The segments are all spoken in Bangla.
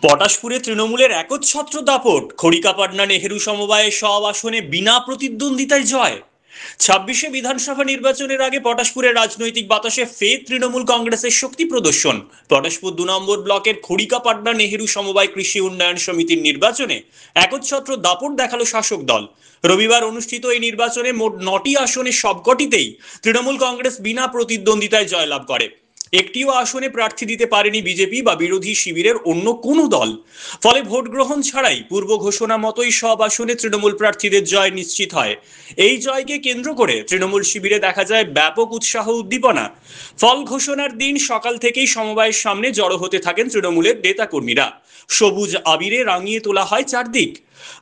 পটাশপুরে তৃণমূলের একচ্ছত্র দাপট, খড়িকাপাটনা নেহেরু সমবায়ে সব আসনে বিনা প্রতিদ্বন্দ্বিতায় জয়। 26শে বিধানসভা নির্বাচনের আগে পটাশপুরের রাজনৈতিক বাতাসে ফের তৃণমূল কংগ্রেসের শক্তি প্রদর্শন। পটাশপুর 2 নম্বর ব্লকের খড়িকাপাটনা নেহেরু সমবায় কৃষি উন্নয়ন সমিতির নির্বাচনে একচ্ছত্র দাপট দেখালো শাসক দল। রবিবার অনুষ্ঠিত এই নির্বাচনে মোট 9টি আসনে সবকটিতেই তৃণমূল কংগ্রেস বিনা প্রতিদ্বন্দ্বিতায় জয়লাভ করে। একটিও আসনে প্রার্থী দিতে পারেনি বিজেপি বা বিরোধী শিবিরের অন্য কোনো দল। ফলে ভোট গ্রহণ ছাড়াই পূর্ব ঘোষণা মতোই সব আসনে তৃণমূল প্রার্থীদের জয় নিশ্চিত হয়। এই জয়কে কেন্দ্র করে তৃণমূল শিবিরে দেখা যায় ব্যাপক উৎসাহ উদ্দীপনা। ফল ঘোষণার দিন সকাল থেকেই সমবায়ের সামনে জড়ো হতে থাকেন তৃণমূলের নেতাকর্মীরা। সবুজ আবিরে রাঙিয়ে তোলা হয় চারদিক।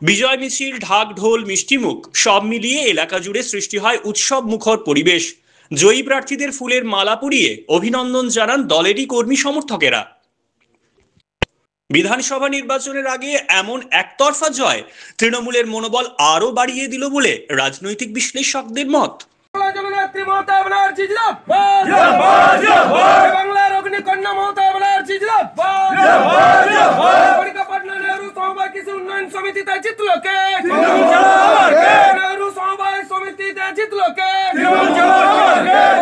বিজয় মিছিল, ঢাক ঢোল, মিষ্টিমুখ সব মিলিয়ে এলাকা জুড়ে সৃষ্টি হয় উৎসব মুখর পরিবেশ। জয়ী প্রার্থীদের ফুলের মালা পরিয়ে অভিনন্দন জানান দলেরই কর্মী সমর্থকেরা। বিধানসভা নির্বাচনের আগে এমন একতরফা জয় তৃণমূলের মনোবল আরো বাড়িয়ে দিল বলে রাজনৈতিক বিশ্লেষকদের মত। বাংলার অগ্নিকন্যা মমতা ব্যানার্জি খড়িকাপাটনা নেহেরু সমবায় কৃষি উন্নয়ন সমিতিতে জিতলো কে? নেহেরু সমবায় সমিতিতে জিতলো কে?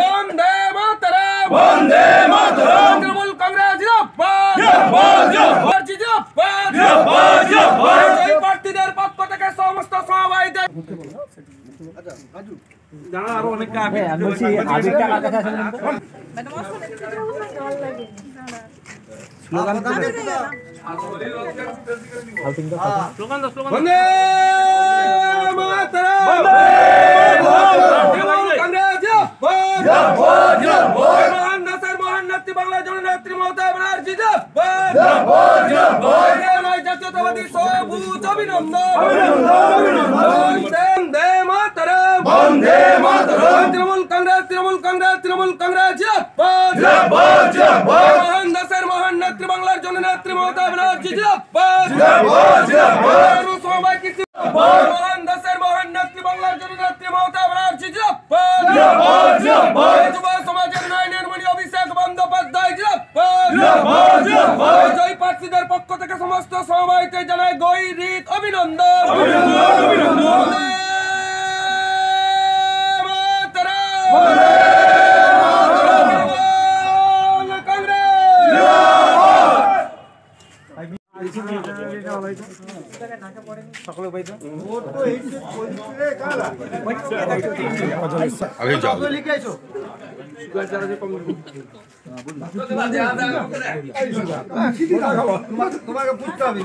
বন্দে মাতরম, বন্দে মাতরম। তৃণমূল কংগ্রেস জয়ী প্রার্থীদের পক্ষ থেকে সমস্ত সমবায়ীদের জানা আরো অনেক আগে বলছি আগে টাকা দেখা স্লোগান বন্দে মাতরম, বন্দে মহান দেশের মহান নেত্রী বাংলার জননেত্রী মমতা ব্যানার্জি জাতীয়তাবাদী সবুজ অভিনন্দন। বন্দে মাতরম, বন্দে মাতরম। তৃণমূল কংগ্রেস, তৃণমূল কংগ্রেস, তৃণমূল কংগ্রেস মহান দেশের মহান নেত্রী বাংলার জননেত্রী মমতা ব্যানার্জি সমবায় কৃষি মহান দেশের মহান নেত্রী বাংলার জননেত্রী মমতা ব্যানার্জি যুব সমাজের নয়নমণি অভিষেক বন্দ্যোপাধ্যায় জয়ী প্রার্থীদের পক্ষ থেকে সমস্ত সমবায়ীতে জানায় গৈরিক অভিনন্দন। তোমাকে বুঝতে হবে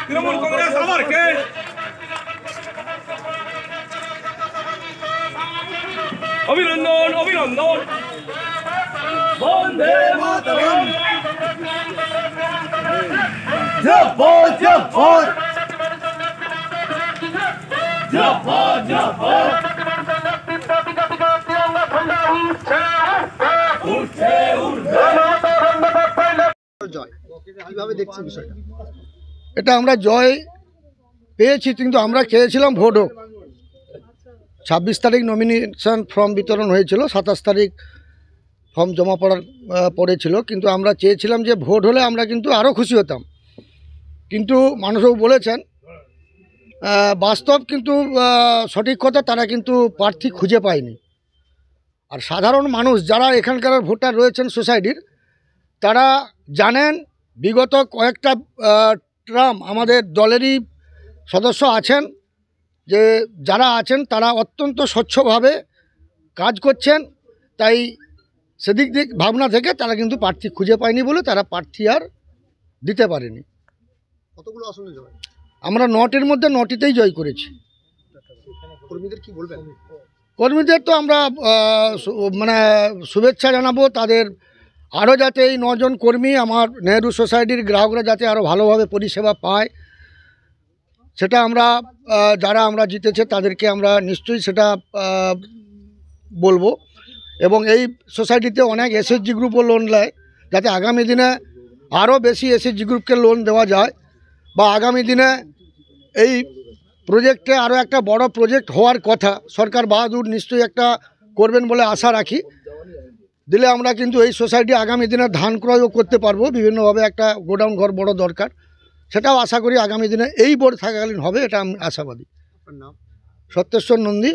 তৃণমূল কংগ্রেস আবার কে? অভিনন্দন, অভিনন্দন। বন্দে মাতরম, জয় জয় কিভাবে দেখছি বিষয়টা? এটা আমরা জয় পেয়েছি, কিন্তু আমরা চেয়েছিলাম ভোট হোক। 26 তারিখ নমিনেশন ফর্ম বিতরণ হয়েছিল, 27 তারিখ ফর্ম জমা পড়ার পরে ছিল, কিন্তু আমরা চেয়েছিলাম যে ভোট হলে আমরা কিন্তু আরও খুশি হতাম। কিন্তু মানুষও বলেছেন বাস্তব কিন্তু সঠিক কথা, তারা কিন্তু প্রার্থী খুঁজে পায়নি। আর সাধারণ মানুষ যারা এখানকার ভোটার রয়েছেন সোসাইটির, তারা জানেন বিগত কয়েকটা ট্রাম আমাদের দলেরই সদস্য আছেন, যে যারা আছেন তারা অত্যন্ত স্বচ্ছভাবে কাজ করছেন। তাই সেদিক ভাবনা থেকে তারা কিন্তু প্রার্থী খুঁজে পায়নি বলে তারা প্রার্থী আর দিতে পারেনি। কতগুলো আসনে জয়? আমরা 9টির মধ্যে 9টিতেই জয় করেছি। কর্মীদের কি বলবেন? কর্মীদের তো আমরা মানে শুভেচ্ছা জানাবো, তাদের আরও যাতে এই 9 জন কর্মী আমার নেহেরু সোসাইটির গ্রাহকরা যাতে আরও ভালোভাবে পরিষেবা পায়, সেটা আমরা যারা আমরা জিতেছে তাদেরকে আমরা নিশ্চয়ই সেটা বলবো। এবং এই সোসাইটিতে অনেক এসএসজি গ্রুপও লোন নেয়, যাতে আগামী দিনে আরও বেশি এসএসজি গ্রুপকে লোন দেওয়া যায়, বা আগামী দিনে এই প্রজেক্টে আরও একটা বড় প্রজেক্ট হওয়ার কথা, সরকার বাহাদুর নিশ্চয়ই একটা করবেন বলে আশা রাখি। দিলে আমরা কিন্তু এই সোসাইটি আগামী দিনে ধান ক্রয়ও করতে পারবো, বিভিন্নভাবে একটা গোডাউন ঘর বড় দরকার, সেটাও আশা করি আগামী দিনে এই বোর্ড থাকাকালীন হবে, এটা আমি আশাবাদী। সত্যেশ্বর নন্দী,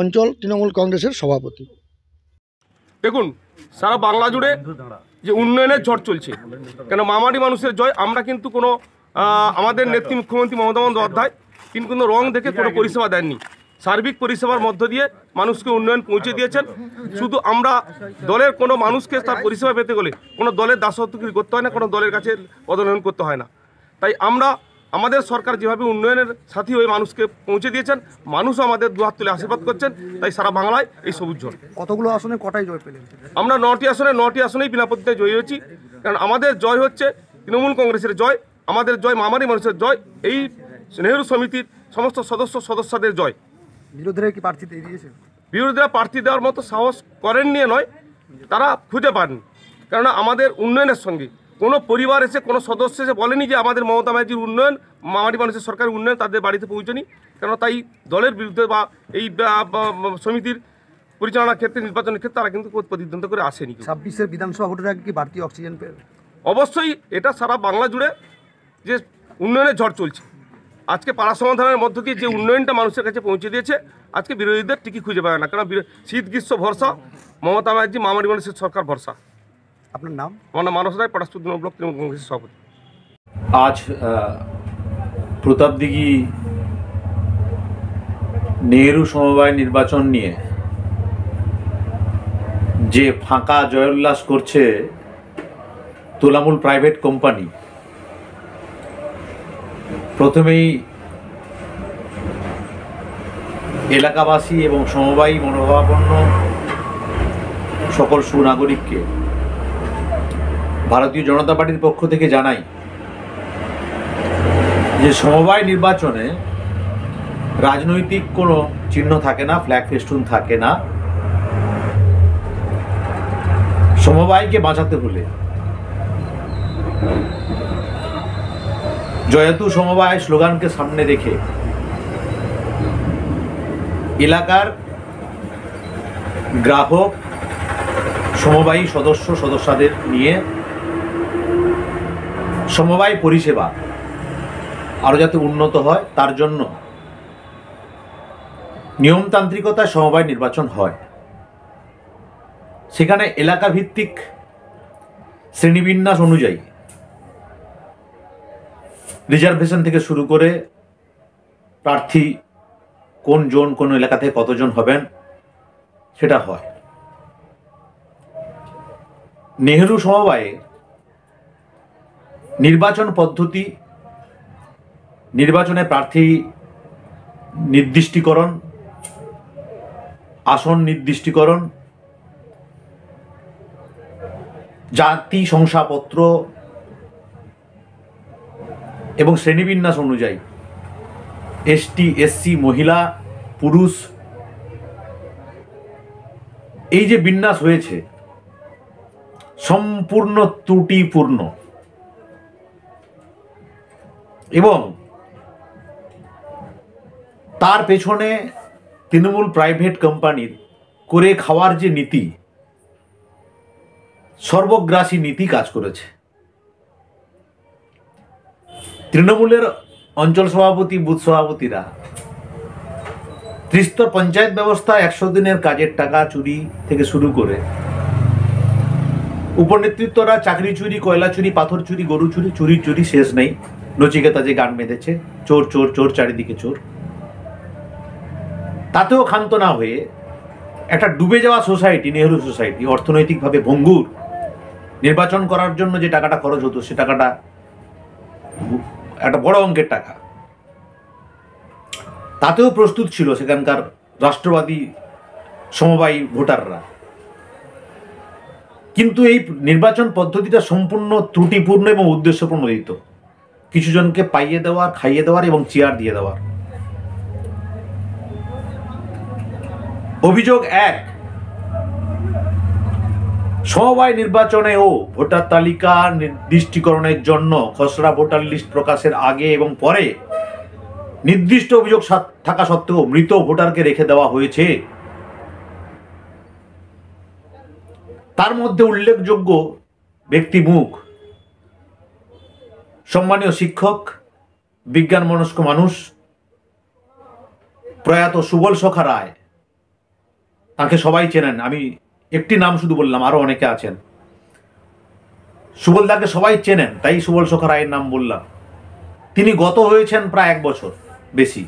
অঞ্চল তৃণমূল কংগ্রেসের সভাপতি। দেখুন, সারা বাংলা জুড়ে যে উন্নয়নের ঝড় চলছে, কেন মামারি মানুষের জয়। আমরা কিন্তু কোনো আমাদের নেত্রী মুখ্যমন্ত্রী মমতা বন্দ্যোপাধ্যায় তিনি কোনো রং দেখে কোনো পরিষেবা দেননি। সার্বিক পরিষেবার মধ্য দিয়ে মানুষকে উন্নয়ন পৌঁছে দিয়েছেন। শুধু আমরা দলের কোনো মানুষকে তার পরিষেবা পেতে গেলে কোনো দলের দাসত্বগিরি করতে হয় না, কোনো দলের কাছে পদোন্নয়ন করতে হয় না। তাই আমরা আমাদের সরকার যেভাবে উন্নয়নের সাথী হয়ে মানুষকে পৌঁছে দিয়েছেন, মানুষও আমাদের দুহাত তুলে আশীর্বাদ করছেন। তাই সারা বাংলায় এই সবুজ ঝড়। কতগুলো আসনে কটাই জয় পেলেন? আমরা 9টি আসনেই বিনা প্রতিদ্বন্দ্বিতায় জয়ী হয়েছি। কারণ আমাদের জয় হচ্ছে তৃণমূল কংগ্রেসের জয়, আমাদের জয় মামারি মানুষের জয়, এই নেহেরু সমিতির সমস্ত সদস্যদের জয়। বিরোধীরা কি প্রার্থী দিয়ে দিয়েছে? বিরোধীরা প্রার্থী দেওয়ার মতো সাহস করেন নিয়ে নয়, তারা খুঁজে পাননি। কেননা আমাদের উন্নয়নের সঙ্গে কোনো পরিবার এসে কোনো সদস্য এসে বলেনি যে আমাদের মমতা ব্যানার্জির উন্নয়ন, মামারি মানুষের সরকারের উন্নয়ন তাদের বাড়িতে পৌঁছনি। কেন তাই দলের বিরুদ্ধে বা এই সমিতির পরিচালনার ক্ষেত্রে, নির্বাচনের ক্ষেত্রে তারা কিন্তু প্রতিদ্বন্দ্বিতা করে আসেনি। 26-এর বিধানসভা ভোটের আগে কি বাড়তি অক্সিজেন পেয়ে? অবশ্যই এটা সারা বাংলা জুড়ে যে উন্নয়নের ঝড় চলছে, আজকে পাড়া সমাধানের মধ্য দিয়ে যে উন্নয়নটা মানুষের কাছে পৌঁছে দিয়েছে, আজকে বিরোধীদের টিকি খুঁজে পাবে না। কারণ শীত গ্রীষ্ম ভরসা মমতা ব্যানার্জি মামারি মানুষের সরকার ভরসা। আপনার নাম? আমার নাম মানস রায়, পটাশপুর 2 নম্বর ব্লক তৃণমূল কংগ্রেসের সভাপতি। আজ প্রতাপদিঘি নেহেরু সমবায় নির্বাচন নিয়ে যে ফাঁকা জয়োল্লাস করছে তোলামূল প্রাইভেট কোম্পানি, প্রথমেই এলাকাবাসী এবং সমবায়ী মনোভাবাপন্ন সকল সুনাগরিককে ভারতীয় জনতা পার্টির পক্ষ থেকে জানাই যে সমবায় নির্বাচনে রাজনৈতিক কোনো চিহ্ন থাকে না, ফ্ল্যাগ ফেস্টুন থাকে না। সমবায়কে বাঁচাতে হলে জয়তু সমবায় স্লোগানকে সামনে রেখে এলাকার গ্রাহক, সমবায়ী সদস্যদের নিয়ে সমবায় পরিষেবা আরও যাতে উন্নত হয়, তার জন্য নিয়মতান্ত্রিকতায় সমবায় নির্বাচন হয়। সেখানে এলাকা ভিত্তিক শ্রেণীবিন্যাস অনুযায়ী রিজার্ভেশন থেকে শুরু করে প্রার্থী কোন জোন, কোন এলাকা থেকে কতজন হবেন সেটা হয়। নেহেরু সমবায়ে নির্বাচন পদ্ধতি, নির্বাচনে প্রার্থী নির্দিষ্টকরণ, আসন নির্দিষ্টকরণ, জাতি শংসাপত্র এবং শ্রেণীবিন্যাস অনুযায়ী এসটি, এসসি, মহিলা, পুরুষ, এই যে বিন্যাস হয়েছে সম্পূর্ণ ত্রুটিপূর্ণ এবং তার পেছনে তৃণমূল প্রাইভেট কোম্পানির করে খাওয়ার যে নীতি, সর্বগ্রাসী নীতি কাজ করেছে। তৃণমূলের অঞ্চল সভাপতি, বুথ সভাপতিরা ত্রিস্তর পঞ্চায়েত ব্যবস্থা 100 দিনের কাজের টাকা চুরি থেকে শুরু করে উপনেতৃত্বরা চাকরি চুরি, কয়লা চুরি, পাথর চুরি, গরু চুরি, চুরি শেষ নেই। নচিকেতা যে গান বেঁধেছে, চোর চোর চোর, চারিদিকে চোর, তাতেও ক্ষান্ত না হয়ে একটা ডুবে যাওয়া সোসাইটি, নেহেরু সোসাইটি, অর্থনৈতিকভাবে ভঙ্গুর, নির্বাচন করার জন্য যে টাকাটা খরচ হতো সে টাকাটা একটা বড় অঙ্কের টাকা, তাতেও প্রস্তুত ছিল সেখানকার রাষ্ট্রবাদী সমবায়ী ভোটাররা। কিন্তু এই নির্বাচন পদ্ধতিটা সম্পূর্ণ ত্রুটিপূর্ণ এবং উদ্দেশ্য প্রণোদিত, কিছু জনকে পাইয়ে দেওয়ার, খাইয়ে দেওয়ার এবং চেয়ার দিয়ে দেওয়ার। অভিযোগ 1, সমবায় নির্বাচনেও ভোটার তালিকা নির্দিষ্টকরণের জন্য খসড়া ভোটার লিস্ট প্রকাশের আগে এবং পরে নির্দিষ্ট অভিযোগ থাকা সত্ত্বেও মৃত ভোটারকে রেখে দেওয়া হয়েছে। তার মধ্যে উল্লেখযোগ্য ব্যক্তি মুখ সম্মানীয় শিক্ষক, বিজ্ঞান মনস্ক মানুষ, প্রয়াত সুবল সখা রায়। তাকে সবাই চেনেন, আমি একটি নাম শুধু বললাম, আরো অনেকে আছেন। সুবলদাকে সবাই চেনেন, তাই সুবল সখা রায়ের নাম বললাম। তিনি গত হয়েছেন প্রায় 1 বছর বেশি,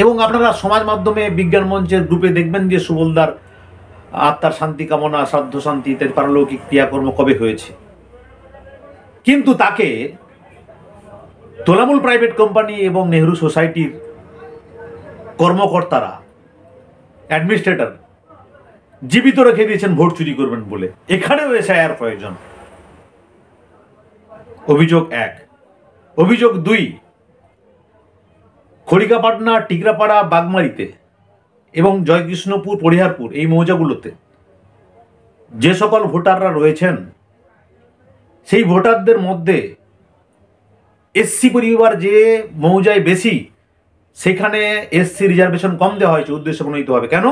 এবং আপনারা সমাজ মাধ্যমে বিজ্ঞান মঞ্চের গ্রুপে দেখবেন যে সুবলদার আত্মার শান্তি কামনা, শ্রাদ্ধ শান্তি ইত্যাদি পারলৌকিক ক্রিয়াকর্ম কবে হয়েছে। কিন্তু তাকে তোলামূল প্রাইভেট কোম্পানি এবং নেহরু সোসাইটির কর্মকর্তারা, অ্যাডমিনিস্ট্রেটর জীবিত রেখে দিয়েছেন ভোট চুরি করবেন বলে। এখানেও এসআইআর প্রয়োজন। অভিযোগ 1। অভিযোগ 2, খড়িকাপাটনা, টিকরাপাড়া, বাগমারিতে এবং জয়কৃষ্ণপুর, পরিহারপুর এই মৌজাগুলোতে যে সকল ভোটাররা রয়েছেন, সেই ভোটারদের মধ্যে এসসি পরিবার যে মৌজায় বেশি, সেখানে এসসি রিজার্ভেশন কম দেওয়া হয়েছে উদ্দেশ্য প্রণীতভাবে। কেন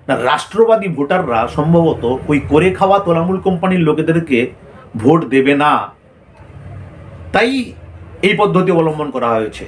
না, রাষ্ট্রবাদী ভোটাররা সম্ভবত ওই করে খাওয়া তোলামূল কোম্পানির লোকেদেরকে ভোট দেবে না, তাই এই পদ্ধতি অবলম্বন করা হয়েছে।